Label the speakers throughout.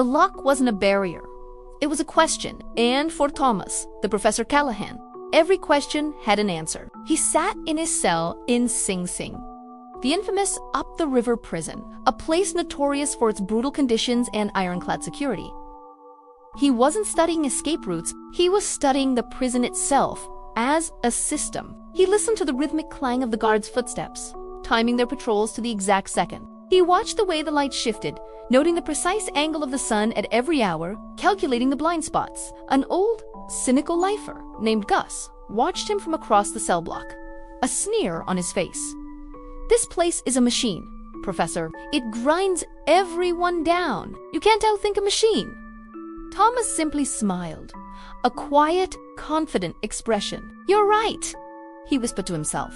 Speaker 1: The lock wasn't a barrier. It was a question, and for Thomas, the Professor Callahan, every question had an answer. He sat in his cell in Sing Sing, the infamous up-the-river prison, a place notorious for its brutal conditions and ironclad security. He wasn't studying escape routes, he was studying the prison itself as a system. He listened to the rhythmic clang of the guards' footsteps, timing their patrols to the exact second. He watched the way the light shifted, noting the precise angle of the sun at every hour, calculating the blind spots. An old, cynical lifer named Gus watched him from across the cell block, a sneer on his face. "This place is a machine, Professor. It grinds everyone down. You can't outthink a machine." Thomas simply smiled, a quiet, confident expression. "You're right," he whispered to himself.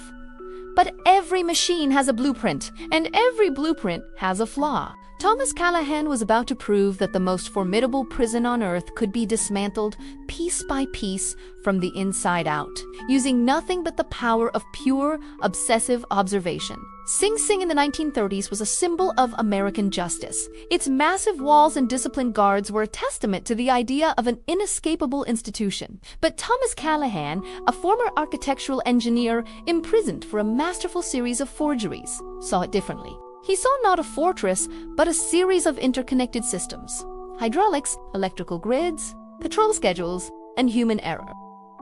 Speaker 1: "But every machine has a blueprint, and every blueprint has a flaw." Thomas Callahan was about to prove that the most formidable prison on earth could be dismantled piece by piece from the inside out, using nothing but the power of pure, obsessive observation. Sing Sing in the 1930s was a symbol of American justice. Its massive walls and disciplined guards were a testament to the idea of an inescapable institution. But Thomas Callahan, a former architectural engineer imprisoned for a masterful series of forgeries, saw it differently. He saw not a fortress, but a series of interconnected systems: hydraulics, electrical grids, patrol schedules, and human error.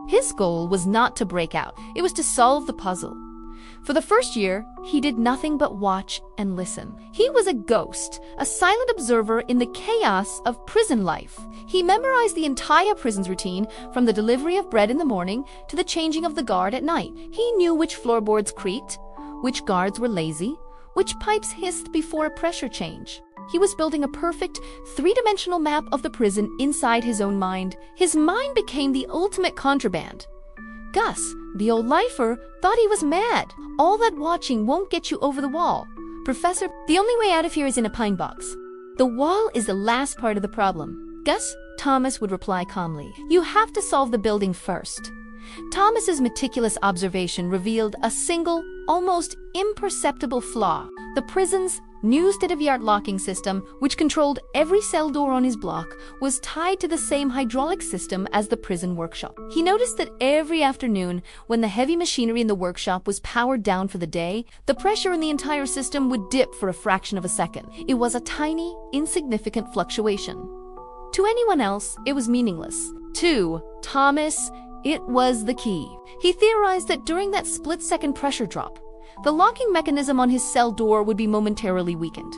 Speaker 1: His goal was not to break out, it was to solve the puzzle. For the first year, he did nothing but watch and listen. He was a ghost, a silent observer in the chaos of prison life. He memorized the entire prison's routine, from the delivery of bread in the morning to the changing of the guard at night. He knew which floorboards creaked, which guards were lazy, which pipes hissed before a pressure change. He was building a perfect, three-dimensional map of the prison inside his own mind. His mind became the ultimate contraband. Gus, the old lifer, thought he was mad. "All that watching won't get you over the wall. Professor, the only way out of here is in a pine box. The wall is the last part of the problem." "Gus," Thomas would reply calmly, "you have to solve the building first." Thomas's meticulous observation revealed a single, almost imperceptible flaw. The prison's new state-of-the-art locking system, which controlled every cell door on his block, was tied to the same hydraulic system as the prison workshop. He noticed that every afternoon, when the heavy machinery in the workshop was powered down for the day, the pressure in the entire system would dip for a fraction of a second. It was a tiny, insignificant fluctuation. To anyone else, it was meaningless. To Thomas, it was the key. He theorized that during that split-second pressure drop, the locking mechanism on his cell door would be momentarily weakened.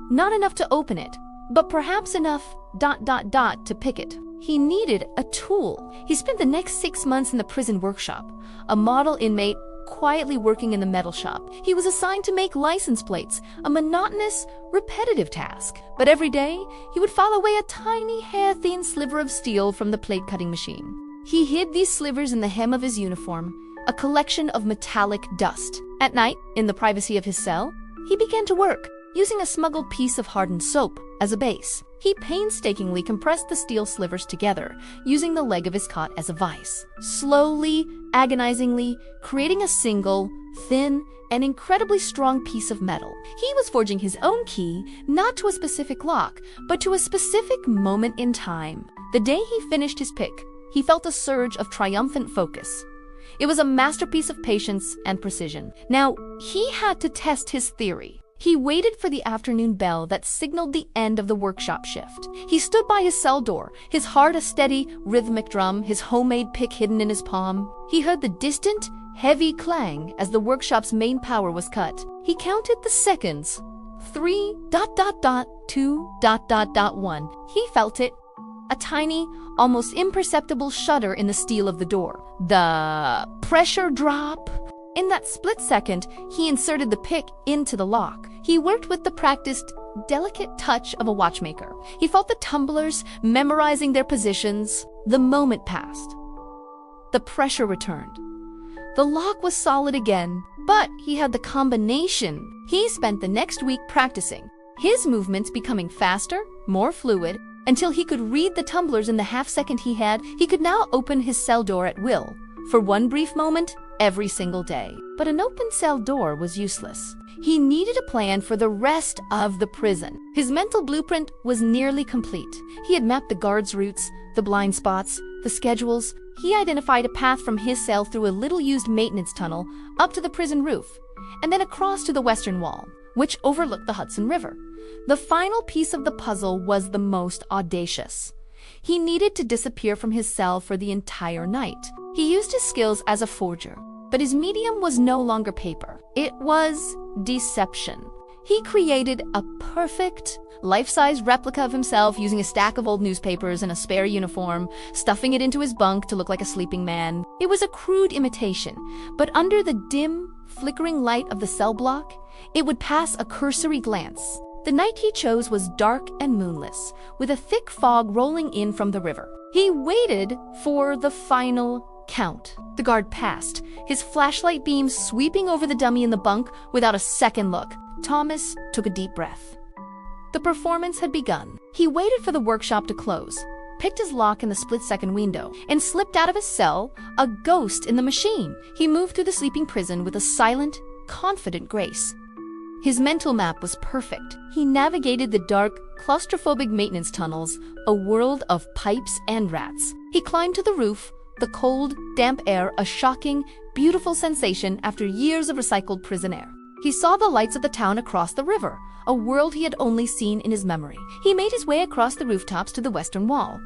Speaker 1: Not enough to open it, but perhaps enough ... to pick it. He needed a tool. He spent the next 6 months in the prison workshop, a model inmate quietly working in the metal shop. He was assigned to make license plates, a monotonous, repetitive task. But every day, he would file away a tiny, hair-thin sliver of steel from the plate-cutting machine. He hid these slivers in the hem of his uniform, a collection of metallic dust. At night, in the privacy of his cell, he began to work, using a smuggled piece of hardened soap as a base. He painstakingly compressed the steel slivers together, using the leg of his cot as a vise. Slowly, agonizingly, creating a single, thin, and incredibly strong piece of metal. He was forging his own key, not to a specific lock, but to a specific moment in time. The day he finished his pick, he felt a surge of triumphant focus. It was a masterpiece of patience and precision. Now, he had to test his theory. He waited for the afternoon bell that signaled the end of the workshop shift. He stood by his cell door, his heart a steady, rhythmic drum, his homemade pick hidden in his palm. He heard the distant, heavy clang as the workshop's main power was cut. He counted the seconds. 3, ... 2, ... 1. He felt it. A tiny, almost imperceptible shudder in the steel of the door. The pressure drop. In that split second, he inserted the pick into the lock. He worked with the practiced, delicate touch of a watchmaker. He felt the tumblers, memorizing their positions. The moment passed. The pressure returned. The lock was solid again, but he had the combination. He spent the next week practicing, his movements becoming faster, more fluid, until he could read the tumblers in the half-second he had. He could now open his cell door at will, for one brief moment, every single day. But an open cell door was useless. He needed a plan for the rest of the prison. His mental blueprint was nearly complete. He had mapped the guards' routes, the blind spots, the schedules. He identified a path from his cell through a little-used maintenance tunnel up to the prison roof, and then across to the western wall, which overlooked the Hudson River. The final piece of the puzzle was the most audacious. He needed to disappear from his cell for the entire night. He used his skills as a forger, but his medium was no longer paper. It was deception. He created a perfect, life-size replica of himself using a stack of old newspapers and a spare uniform, stuffing it into his bunk to look like a sleeping man. It was a crude imitation, but under the dim, flickering light of the cell block, it would pass a cursory glance. The night he chose was dark and moonless, with a thick fog rolling in from the river. He waited for the final count. The guard passed, his flashlight beam sweeping over the dummy in the bunk without a second look. Thomas took a deep breath. The performance had begun. He waited for the workshop to close, picked his lock in the split-second window, and slipped out of his cell, a ghost in the machine. He moved through the sleeping prison with a silent, confident grace. His mental map was perfect. He navigated the dark, claustrophobic maintenance tunnels, a world of pipes and rats. He climbed to the roof, the cold, damp air a shocking, beautiful sensation after years of recycled prison air. He saw the lights of the town across the river, a world he had only seen in his memory. He made his way across the rooftops to the western wall.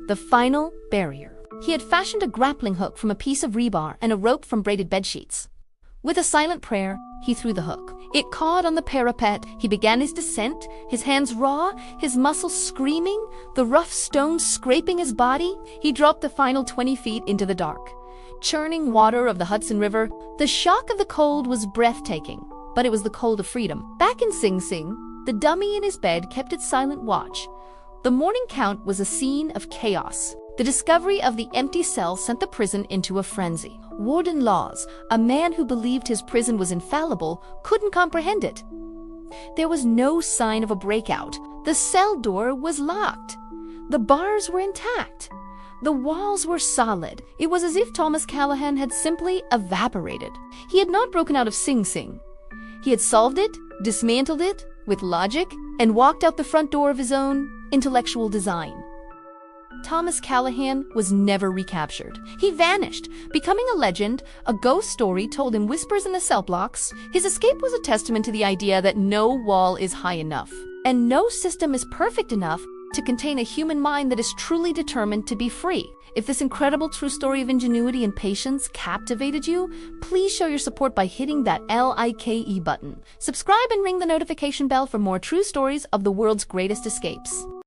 Speaker 1: The final barrier. He had fashioned a grappling hook from a piece of rebar and a rope from braided bedsheets. With a silent prayer, he threw the hook. It caught on the parapet. He began his descent, his hands raw, his muscles screaming, the rough stones scraping his body. He dropped the final 20 feet into the dark, churning water of the Hudson River. The shock of the cold was breathtaking, but it was the cold of freedom. Back in Sing Sing, the dummy in his bed kept its silent watch. The morning count was a scene of chaos. The discovery of the empty cell sent the prison into a frenzy. Warden Laws, a man who believed his prison was infallible, couldn't comprehend it. There was no sign of a breakout. The cell door was locked. The bars were intact. The walls were solid. It was as if Thomas Callahan had simply evaporated. He had not broken out of Sing Sing. He had solved it, dismantled it, with logic, and walked out the front door of his own intellectual design. Thomas Callahan was never recaptured. He vanished, becoming a legend, a ghost story told in whispers in the cell blocks. His escape was a testament to the idea that no wall is high enough, and no system is perfect enough to contain a human mind that is truly determined to be free. If this incredible true story of ingenuity and patience captivated you, please show your support by hitting that like button. Subscribe and ring the notification bell for more true stories of the world's greatest escapes.